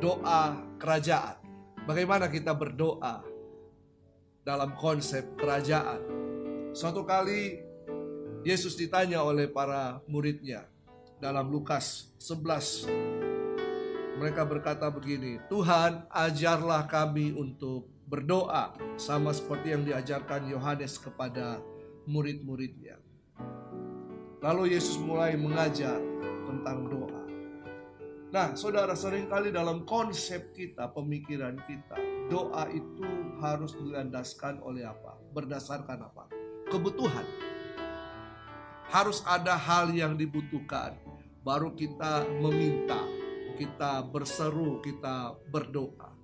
doa kerajaan. Bagaimana kita berdoa dalam konsep kerajaan? Suatu kali Yesus ditanya oleh para muridnya dalam Lukas 11. Mereka berkata begini, "Tuhan, ajarlah kami untuk berdoa sama seperti yang diajarkan Yohanes kepada murid-muridnya." Lalu Yesus mulai mengajar tentang doa. Nah, saudara, seringkali dalam konsep kita, pemikiran kita, doa itu harus dilandaskan oleh apa? Berdasarkan apa? Kebutuhan. Harus ada hal yang dibutuhkan, baru kita meminta, kita berseru, kita berdoa.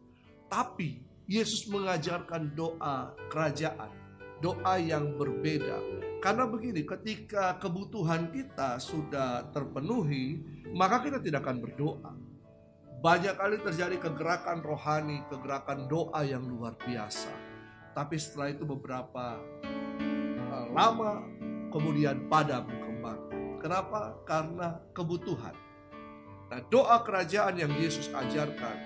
Tapi Yesus mengajarkan doa kerajaan, doa yang berbeda. Karena begini, ketika kebutuhan kita sudah terpenuhi, maka kita tidak akan berdoa. Banyak kali terjadi kegerakan rohani, kegerakan doa yang luar biasa. Tapi setelah itu beberapa lama kemudian padam kembali. Kenapa? Karena kebutuhan. Nah, doa kerajaan yang Yesus ajarkan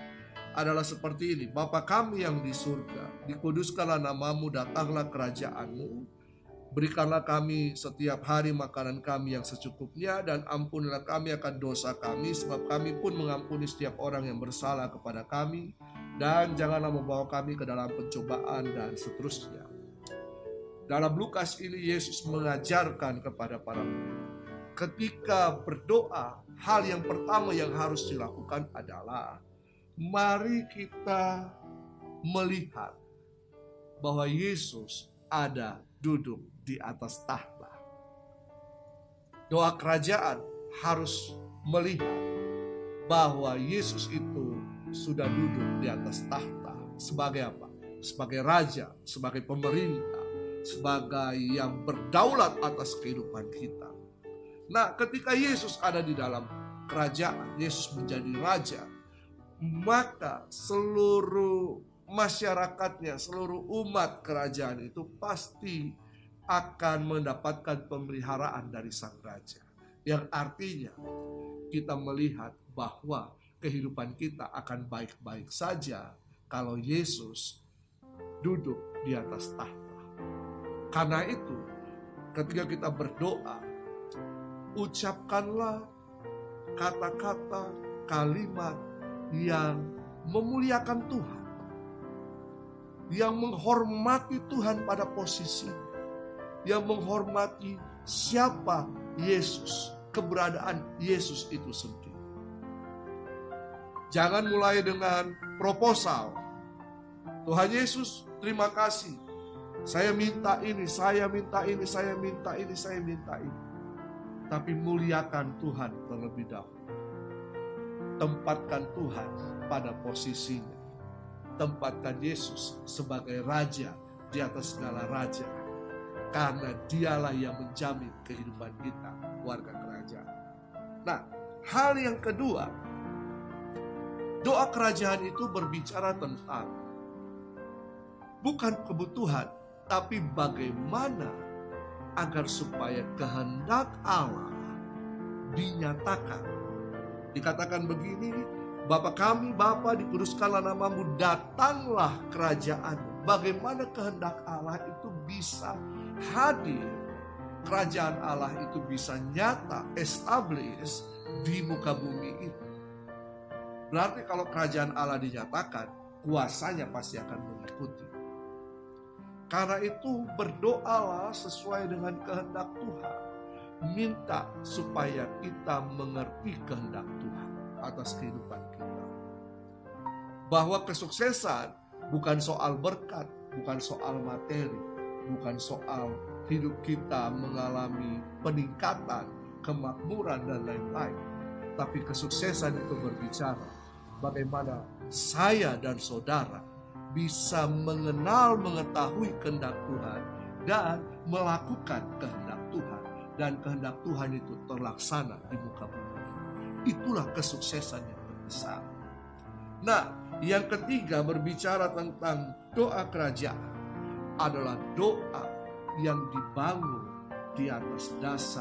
adalah seperti ini. Bapa kami yang di surga, dikuduskanlah namamu, datanglah kerajaanmu. Berikanlah kami setiap hari makanan kami yang secukupnya, dan ampunilah kami akan dosa kami, sebab kami pun mengampuni setiap orang yang bersalah kepada kami. Dan janganlah membawa kami ke dalam pencobaan, dan seterusnya. Dalam Lukas ini Yesus mengajarkan kepada para murid, ketika berdoa, hal yang pertama yang harus dilakukan adalah mari kita melihat bahwa Yesus ada duduk di atas tahta. Doa kerajaan harus melihat bahwa Yesus itu sudah duduk di atas tahta. Sebagai apa? Sebagai raja, sebagai pemerintah, sebagai yang berdaulat atas kehidupan kita. Nah, ketika Yesus ada di dalam kerajaan, Yesus menjadi raja, maka seluruh masyarakatnya, seluruh umat kerajaan itu pasti akan mendapatkan pemeliharaan dari sang raja. Yang artinya kita melihat bahwa kehidupan kita akan baik-baik saja kalau Yesus duduk di atas tahta. Karena itu, ketika kita berdoa, ucapkanlah kata-kata, kalimat yang memuliakan Tuhan, yang menghormati Tuhan pada posisi, yang menghormati siapa Yesus, keberadaan Yesus itu sendiri. Jangan mulai dengan proposal. Tuhan Yesus, terima kasih. Saya minta ini, saya minta ini, saya minta ini, saya minta ini. Tapi muliakan Tuhan terlebih dahulu. Tempatkan Tuhan pada posisinya. Tempatkan Yesus sebagai raja di atas segala raja. Karena dialah yang menjamin kehidupan kita, warga kerajaan. Nah, hal yang kedua, doa kerajaan itu berbicara tentang bukan kebutuhan, tapi bagaimana agar supaya kehendak Allah dinyatakan. Dikatakan begini, Bapa kami, Bapa, dikuduskanlah namamu, datanglah kerajaanmu. Bagaimana kehendak Allah itu bisa hadir, kerajaan Allah itu bisa nyata, establish di muka bumi itu. Berarti kalau kerajaan Allah dinyatakan, kuasanya pasti akan mengikuti. Karena itu berdoalah sesuai dengan kehendak Tuhan. Minta supaya kita mengerti kehendak Tuhan atas kehidupan kita. Bahwa kesuksesan bukan soal berkat, bukan soal materi, bukan soal hidup kita mengalami peningkatan, kemakmuran dan lain-lain. Tapi kesuksesan itu berbicara bagaimana saya dan saudara bisa mengenal, mengetahui kehendak Tuhan dan melakukan kehendak Tuhan. Dan kehendak Tuhan itu terlaksana di muka bumi. Itulah kesuksesan yang terbesar. Nah, yang ketiga berbicara tentang doa kerajaan adalah doa yang dibangun di atas dasar